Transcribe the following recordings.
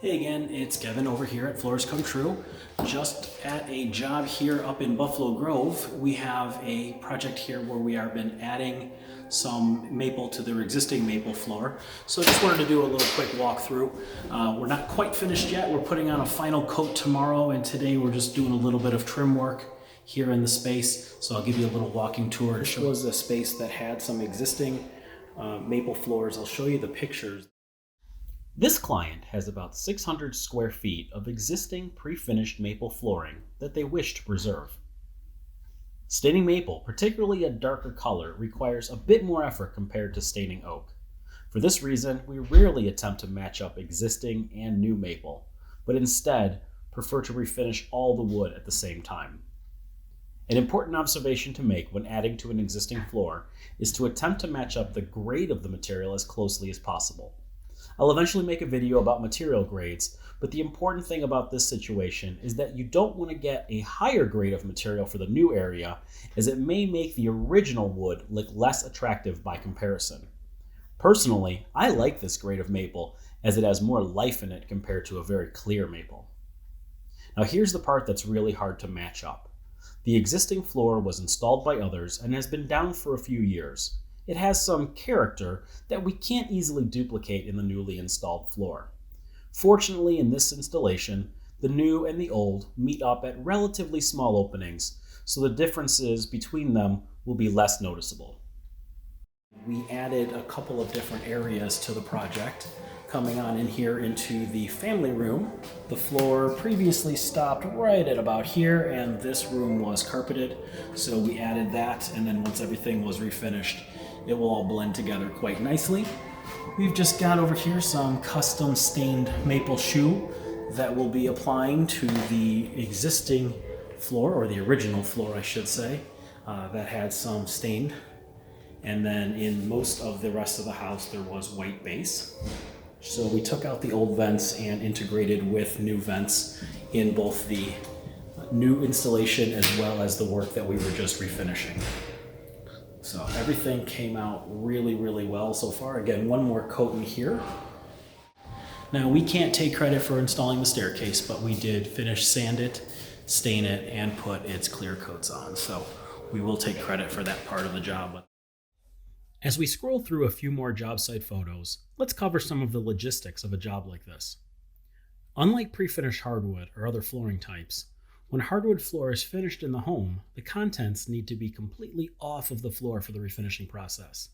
Hey again, it's Kevin over here at Floors Come True. Just at a job here up in Buffalo Grove, we have a project here where we have been adding some maple to their existing maple floor. So I just wanted to do a little quick walkthrough. We're not quite finished yet. We're putting on a final coat tomorrow, and today we're just doing a little bit of trim work here in the space. So I'll give you a little walking tour. This was a space that had some existing maple floors. I'll show you the pictures. This client has about 600 square feet of existing pre-finished maple flooring that they wish to preserve. Staining maple, particularly a darker color, requires a bit more effort compared to staining oak. For this reason, we rarely attempt to match up existing and new maple, but instead prefer to refinish all the wood at the same time. An important observation to make when adding to an existing floor is to attempt to match up the grade of the material as closely as possible. I'll eventually make a video about material grades, but the important thing about this situation is that you don't want to get a higher grade of material for the new area, as it may make the original wood look less attractive by comparison. Personally, I like this grade of maple as it has more life in it compared to a very clear maple. Now here's the part that's really hard to match up. The existing floor was installed by others and has been down for a few years. It has some character that we can't easily duplicate in the newly installed floor. Fortunately, in this installation, the new and the old meet up at relatively small openings, so the differences between them will be less noticeable. We added a couple of different areas to the project. Coming on in here into the family room, the floor previously stopped right at about here, and this room was carpeted, so we added that, and then once everything was refinished, it will all blend together quite nicely. We've just got over here some custom stained maple shoe that we'll be applying to the existing floor, or the original floor I should say, that had some stained. And then in most of the rest of the house there was white base. So we took out the old vents and integrated with new vents in both the new installation as well as the work that we were just refinishing. So everything came out really, really well so far. Again, one more coat in here. Now we can't take credit for installing the staircase, but we did finish sand it, stain it, and put its clear coats on. So we will take credit for that part of the job. As we scroll through a few more job site photos, let's cover some of the logistics of a job like this. Unlike pre-finished hardwood or other flooring types, when hardwood floor is finished in the home, the contents need to be completely off of the floor for the refinishing process.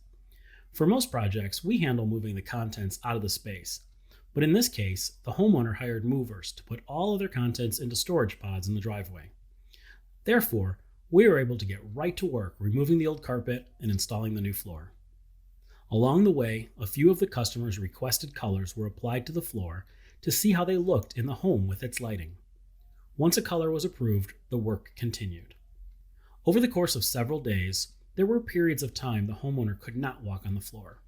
For most projects, we handle moving the contents out of the space, but in this case, the homeowner hired movers to put all of their contents into storage pods in the driveway. Therefore, we were able to get right to work removing the old carpet and installing the new floor. Along the way, a few of the customers' requested colors were applied to the floor to see how they looked in the home with its lighting. Once a color was approved, the work continued. Over the course of several days, there were periods of time the homeowner could not walk on the floor.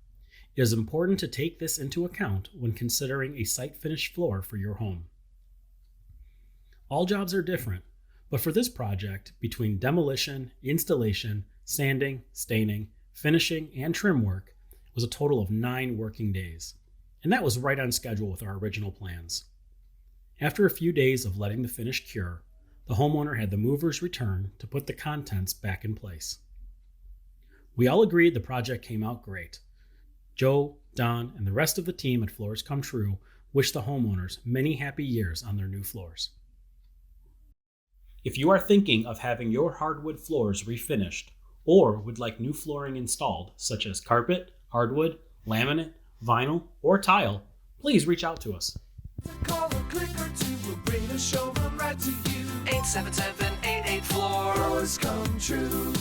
It is important to take this into account when considering a site-finished floor for your home. All jobs are different, but for this project, between demolition, installation, sanding, staining, finishing, and trim work, was a total of 9 working days, and that was right on schedule with our original plans. After a few days of letting the finish cure, the homeowner had the movers return to put the contents back in place. We all agreed the project came out great. Joe, Don, and the rest of the team at Floors Come True wish the homeowners many happy years on their new floors. If you are thinking of having your hardwood floors refinished, or would like new flooring installed, such as carpet, hardwood, laminate, vinyl, or tile, please reach out to us. Call or click or two, we'll bring the showroom right to you. 877-884. Floors Come True.